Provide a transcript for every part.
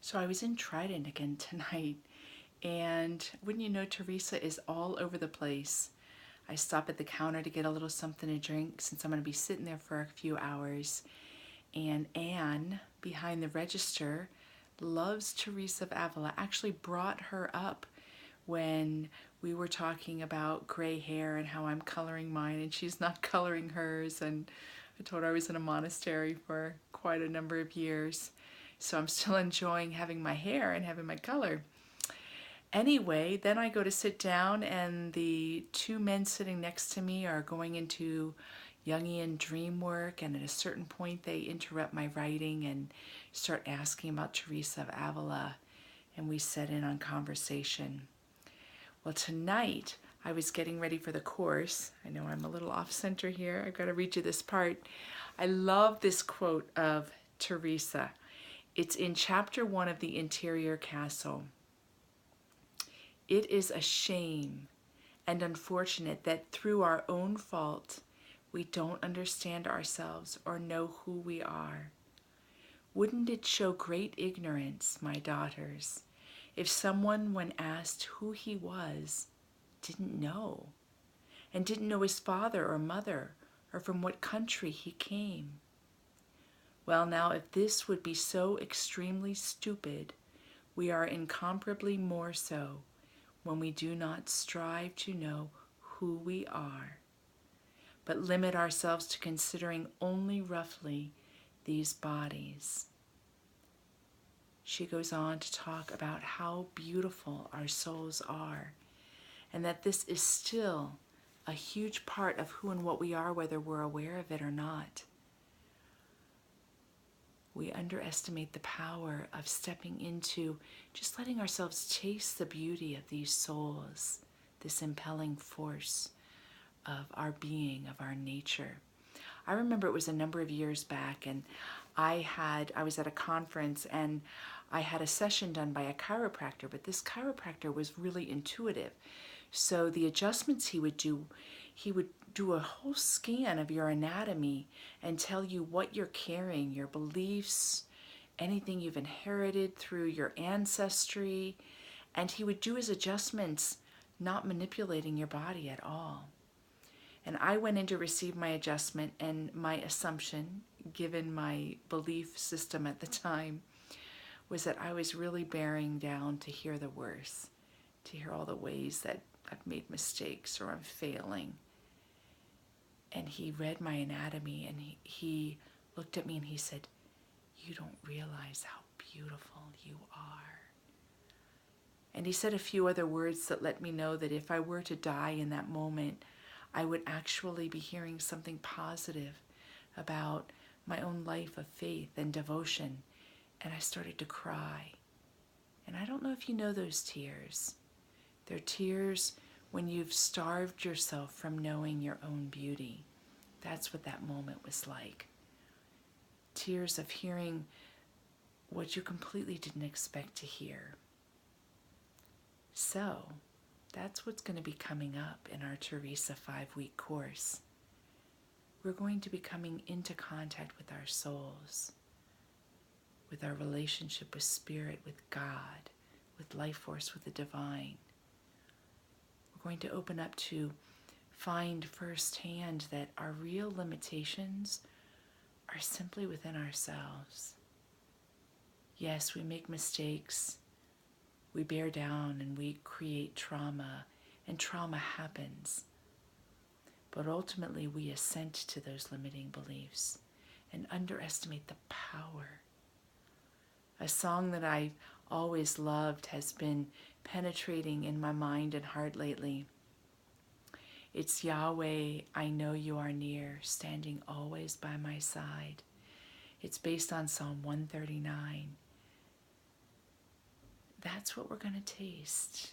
So I was in Trident again tonight, and wouldn't you know, Teresa is all over the place. I stop at the counter to get a little something to drink since I'm going to be sitting there for a few hours. And Anne, behind the register, loves Teresa of Avila, actually brought her up when we were talking about gray hair and how I'm coloring mine and she's not coloring hers. And I told her I was in a monastery for quite a number of years. So I'm still enjoying having my hair and having my color. Anyway, then I go to sit down, and the two men sitting next to me are going into Jungian dream work. And at a certain point, they interrupt my writing and start asking about Teresa of Avila. And we set in on conversation. Well, tonight I was getting ready for the course. I know I'm a little off center here. I've got to read you this part. I love this quote of Teresa. It's in chapter 1 of The Interior Castle. It is a shame and unfortunate that through our own fault, we don't understand ourselves or know who we are. Wouldn't it show great ignorance, my daughters, if someone, when asked who he was, didn't know, and didn't know his father or mother, or from what country he came? Well, now, if this would be so extremely stupid, we are incomparably more so when we do not strive to know who we are, but limit ourselves to considering only roughly these bodies. She goes on to talk about how beautiful our souls are, and that this is still a huge part of who and what we are, whether we're aware of it or not. We underestimate the power of stepping into just letting ourselves taste the beauty of these souls, this impelling force of our being, of our nature. I remember it was a number of years back, and I was at a conference, and I had a session done by a chiropractor, but this chiropractor was really intuitive. So the adjustments he would do a whole scan of your anatomy and tell you what you're carrying, your beliefs, anything you've inherited through your ancestry. And he would do his adjustments, not manipulating your body at all. And I went in to receive my adjustment, and my assumption, given my belief system at the time, was that I was really bearing down to hear the worst, to hear all the ways that I've made mistakes or I'm failing. And he read my anatomy, and he looked at me and he said, "You don't realize how beautiful you are." And he said a few other words that let me know that if I were to die in that moment, I would actually be hearing something positive about my own life of faith and devotion. And I started to cry. And I don't know if you know those tears. They're tears when you've starved yourself from knowing your own beauty. That's what that moment was like. Tears of hearing what you completely didn't expect to hear. So, that's what's going to be coming up in our Teresa 5-week course. We're going to be coming into contact with our souls, with our relationship with Spirit, with God, with life force, with the divine. We're going to open up to find firsthand that our real limitations are simply within ourselves. Yes, we make mistakes, we bear down, and we create trauma, and trauma happens. But ultimately, we assent to those limiting beliefs and underestimate the power. A song that I've always loved has been penetrating in my mind and heart lately. It's Yahweh, I know you are near, standing always by my side. It's based on Psalm 139. That's what we're going to taste.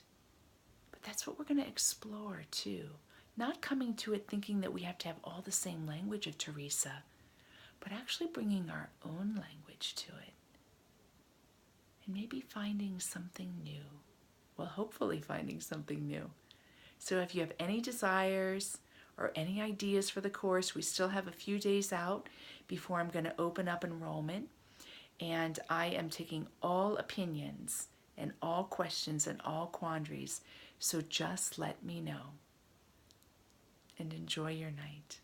But that's what we're going to explore too. Not coming to it thinking that we have to have all the same language of Teresa, but actually bringing our own language to it. And maybe finding something new. Well, hopefully finding something new. So if you have any desires or any ideas for the course, we still have a few days out before I'm going to open up enrollment. And I am taking all opinions and all questions and all quandaries. So just let me know and enjoy your night.